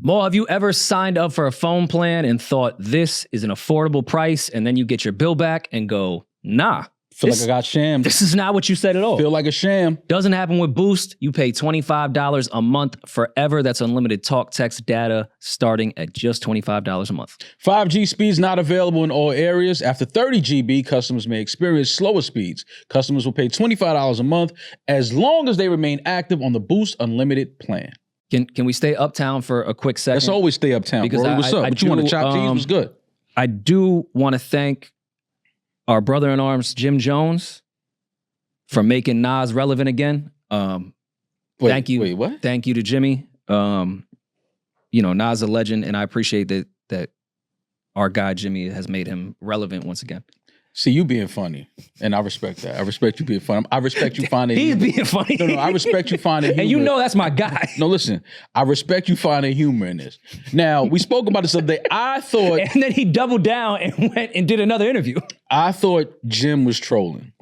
Mo, have you ever signed up for a phone plan and thought this is an affordable price, and then you get your bill back and go, nah. Feel like I got shammed. This is not what you said at all. Feel like a sham. Doesn't happen with Boost. You pay $25 a month forever. That's unlimited talk, text, data, starting at just $25 a month. 5G speeds not available in all areas. After 30 GB, customers may experience slower speeds. Customers will pay $25 a month as long as they remain active on the Boost Unlimited plan. Can we stay Uptown for a quick second? Let's always stay Uptown. Because Rory, what's up? What you want to chop cheese? What's good? I do want to thank our brother-in-arms, Jim Jones, for making Nas relevant again. Thank you. Wait, what? Thank you to Jimmy. Nas is a legend, and I appreciate that our guy Jimmy has made him relevant once again. See, you being funny, and I respect that. I respect you being funny. I respect you finding He's being funny. No, I respect you finding humor. And you know that's my guy. No, listen, I respect you finding humor in this. Now, we spoke about this the other day. I thought... And then he doubled down and went and did another interview. I thought Jim was trolling.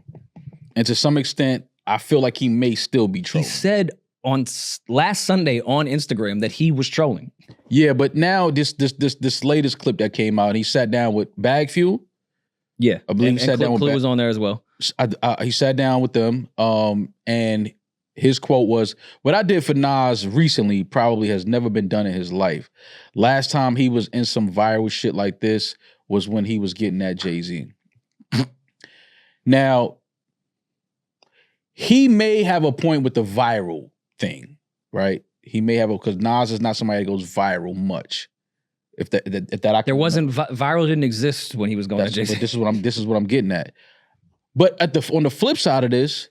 And to some extent, I feel like he may still be trolling. He said on last Sunday on Instagram that he was trolling. Yeah, but now this latest clip that came out, he sat down with Bag Fuel. Yeah, I believe he sat down with Clue was on there as well. He sat down with them, and his quote was, "What I did for Nas recently probably has never been done in his life. Last time he was in some viral shit like this was when he was getting at Jay-Z." Now, he may have a point with the viral thing, right? He may have because Nas is not somebody that goes viral much. If that there wasn't viral didn't exist when he was going to Jay-Z. But this is what I'm getting at. But on the flip side of this,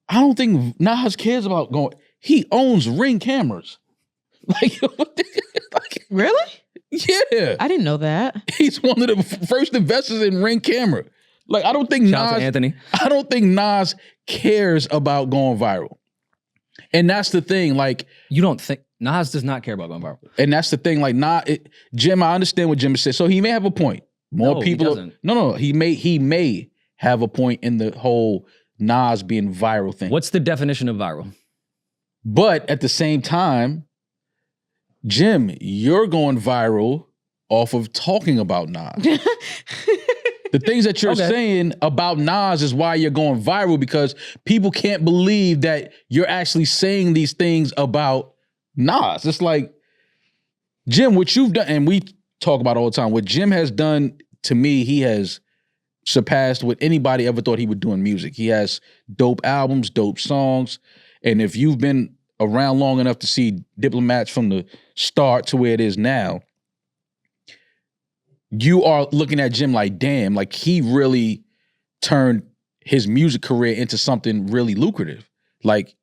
I don't think Nas cares about going. He owns Ring cameras. Like really? Yeah. I didn't know that. He's one of the first investors in Ring camera. Like I don't think Shout out to Anthony. I don't think Nas cares about going viral. And that's the thing. Like you don't think Nas does not care about going viral. And that's the thing. Like Jim, I understand what Jim said. So he may have a point. More people. He doesn't. No. He may have a point in the whole Nas being viral thing. What's the definition of viral? But at the same time, Jim, you're going viral off of talking about Nas. The things that you're saying about Nas is why you're going viral, because people can't believe that you're actually saying these things about Nas. It's like, Jim, what you've done, and we talk about all the time, what Jim has done to me, he has surpassed what anybody ever thought he would do in music. He has dope albums, dope songs, and if you've been around long enough to see Diplomats from the start to where it is now, you are looking at Jim like, damn, like he really turned his music career into something really lucrative. Like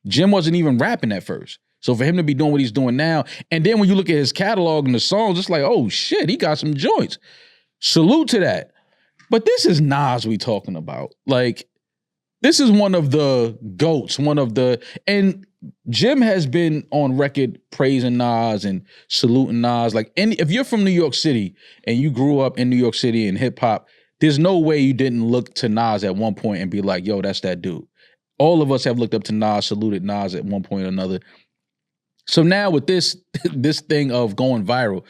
Jim wasn't even rapping at first. So for him to be doing what he's doing now, and then when you look at his catalog and the songs, it's like, oh shit, he got some joints. Salute to that. But this is Nas we talking about. Like, this is one of the GOATs, and Jim has been on record praising Nas and saluting Nas. Like, if you're from New York City and you grew up in New York City in hip hop, there's no way you didn't look to Nas at one point and be like, yo, that's that dude. All of us have looked up to Nas, saluted Nas at one point or another. So now with this thing of going viral,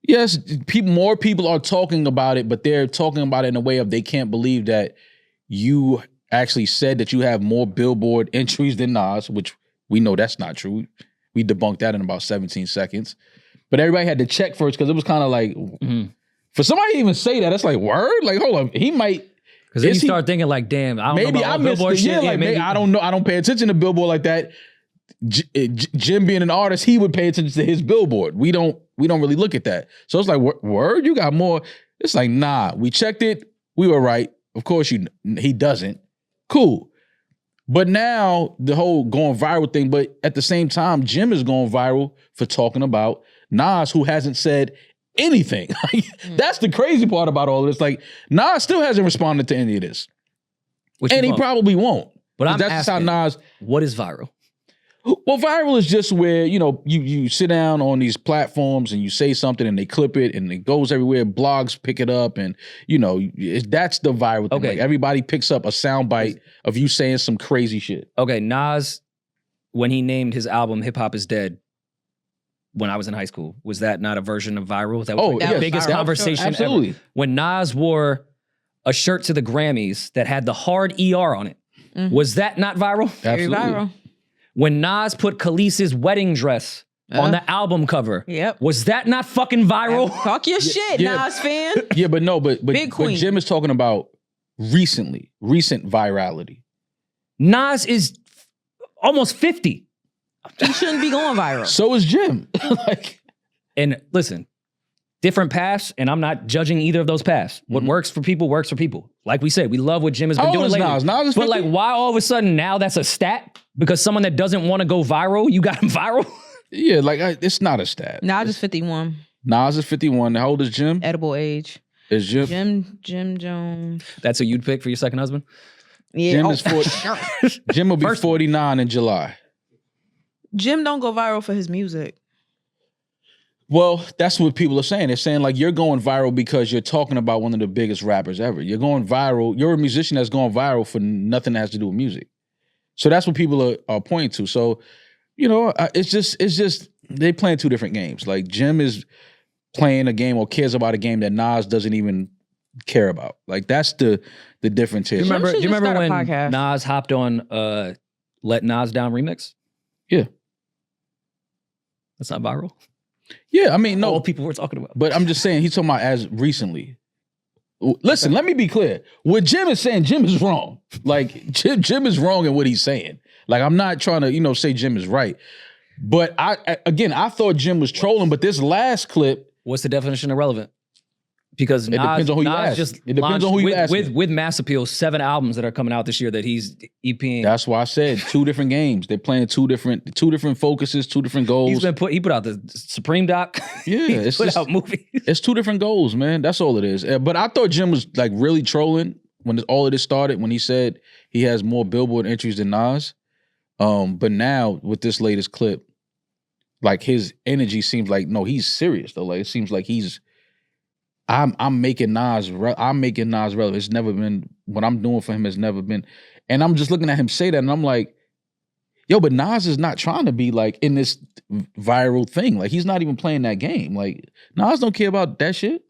yes, more people are talking about it, but they're talking about it in a way of they can't believe that you actually said that you have more Billboard entries than Nas, which we know that's not true. We debunked that in about 17 seconds. But everybody had to check first because it was kind of like, for somebody to even say that, that's like, word? Like, hold on, he might. Because then you start thinking like, damn, I don't know about Billboard shit. Yeah, like, maybe I don't know. I don't pay attention to Billboard like that. Jim being an artist, he would pay attention to his Billboard. We don't really look at that. So it's like, word, you got more. It's like, nah, we checked it. We were right. Of course, he doesn't. Cool. But now the whole going viral thing, but at the same time, Jim is going viral for talking about Nas, who hasn't said anything. That's the crazy part about all this. Like, Nas still hasn't responded to any of this. And he probably won't. But I'm that's asking, how Nas. What is viral? Well, viral is just where, you sit down on these platforms and you say something and they clip it and it goes everywhere. Blogs pick it up and, that's the viral thing. Okay. Like everybody picks up a soundbite of you saying some crazy shit. Okay, Nas, when he named his album Hip Hop is Dead, when I was in high school. Was that not a version of viral? That was yes, the biggest viral. conversation Absolutely. ever. When Nas wore a shirt to the Grammys that had the hard ER on it, was that not viral? Very Absolutely. viral. When Nas put Khaleesi's wedding dress on the album cover, Yep. was that not fucking viral? Talk your shit, yeah. Nas fan. Yeah, but no, but Big queen. Jim is talking about recent virality. Nas is almost 50. He shouldn't be going viral. So is Jim. Like, And listen, different paths, and I'm not judging either of those paths. What works for people works for people. Like we said, we love what Jim has been how doing old is lately. Nas? Nas is 50? But like, why all of a sudden now that's a stat? Because someone that doesn't want to go viral, you got him viral? Yeah, like it's not a stat. Nas is 51. Nas is 51. How old is Jim? Edible age. Is Jim? Jim Jones. That's who you'd pick for your second husband? Yeah. Jim is 40. Jim will be 49 in July. Jim don't go viral for his music. Well, that's what people are saying. They're saying like you're going viral because you're talking about one of the biggest rappers ever. You're going viral. You're a musician that's going viral for nothing that has to do with music. So that's what people are pointing to. So, you know, it's just they playing two different games. Like Jim is playing a game or cares about a game that Nas doesn't even care about. Like that's the difference here. Do you remember should just start a when podcast. Nas hopped on Let Nas Down remix? Yeah. That's not viral. Yeah, I mean, no. All people were talking about. But I'm just saying, he's talking about as recently. Listen, let me be clear. What Jim is saying, Jim is wrong. Like, Jim is wrong in what he's saying. Like, I'm not trying to, say Jim is right. But I thought Jim was trolling, but this last clip. What's the definition of relevant? Because It depends on who you ask. just It depends on who you ask. with Mass Appeal, 7 albums that are coming out this year that he's EPing. That's why I said two different games. They're playing two different focuses, two different goals. He put out the Supreme doc. Yeah, he it's put just- out movies. It's two different goals, man. That's all it is. But I thought Jim was like really trolling when all of this started, when he said he has more Billboard entries than Nas. But now with this latest clip, like his energy seems like, no, he's serious though. Like it seems like I'm making Nas relevant. It's never been, what I'm doing for him has never been. And I'm just looking at him say that and I'm like, yo, but Nas is not trying to be like in this viral thing. Like he's not even playing that game. Like Nas don't care about that shit.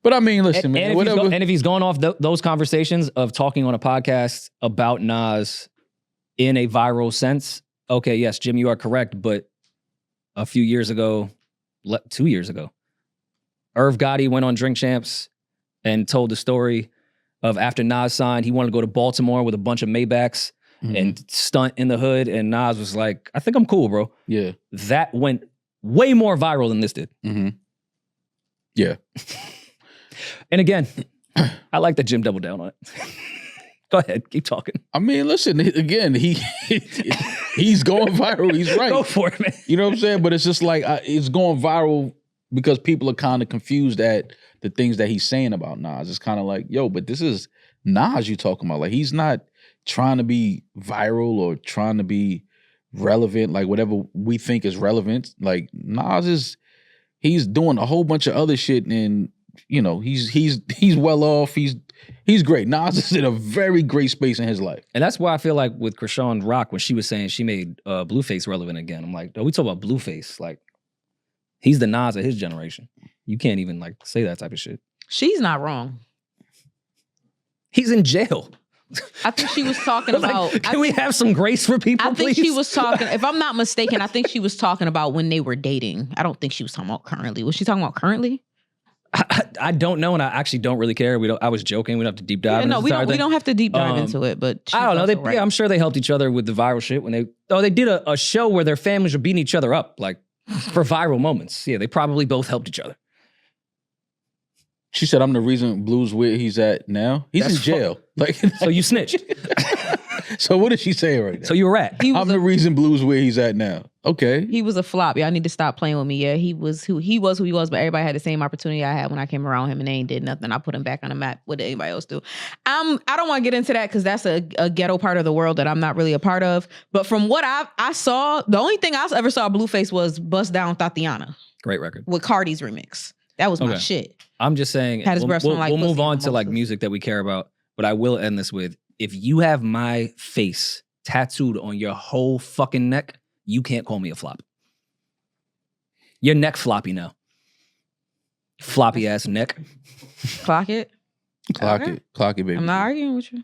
But I mean, listen, man, whatever. And if he's going off those conversations of talking on a podcast about Nas in a viral sense, okay, yes, Jim, you are correct. But a few years ago, 2 years ago, Irv Gotti went on Drink Champs and told the story of after Nas signed, he wanted to go to Baltimore with a bunch of Maybachs and stunt in the hood. And Nas was like, I think I'm cool, bro. Yeah. That went way more viral than this did. Mm-hmm. Yeah. And again, I like that Jim doubled down on it. Go ahead, keep talking. I mean, listen, again, he's going viral. He's right. Go for it, man. You know what I'm saying? But it's just like, it's going viral because people are kind of confused at the things that he's saying about Nas. It's kind of like, yo, but this is Nas you talking about. Like, he's not trying to be viral or trying to be relevant, like whatever we think is relevant. Like, Nas he's doing a whole bunch of other shit and, he's well off. He's great. Nas is in a very great space in his life. And that's why I feel like with Cresawn Rock, when she was saying she made Blueface relevant again, I'm like, oh, we talk about Blueface. Like, he's the Nas of his generation. You can't even like say that type of shit. She's not wrong. He's in jail. I think she was talking about. Like, can we have some grace for people, I think please? she was talking, if I'm not mistaken, I think she was talking about when they were dating. I don't think she was talking about currently. Was she talking about currently? I don't know, and I actually don't really care. I was joking. We don't have to deep dive. Yeah, no, into we this don't. entire We thing. don't have to deep dive into it. But I don't know. she's also right. Yeah, I'm sure they helped each other with the viral shit when they did a show where their families were beating each other up, like for viral moments. Yeah, they probably both helped each other. She said, I'm the reason Blue's where he's at now. He's in jail. Like, So you snitched. so what is she saying right now? So you were at. He was I'm the reason Blue's where he's at now. Okay. He was a flop. Y'all need to stop playing with me. Yeah, he was who he was, but everybody had the same opportunity I had when I came around him, and they ain't did nothing. I put him back on the map. What did anybody else do? I don't want to get into that because that's a ghetto part of the world that I'm not really a part of. But from what I saw, the only thing I ever saw Blueface was Bust Down Tatiana Great record. with Cardi's remix. That was my Okay. shit. I'm just saying, Had his breath smell like we'll move pussy on on to like most of- music that we care about, but I will end this with, if you have my face tattooed on your whole fucking neck, you can't call me a flop. Your neck floppy now. Floppy ass neck. Clock it. Clock Okay. it. Clock it, baby. I'm not arguing with you.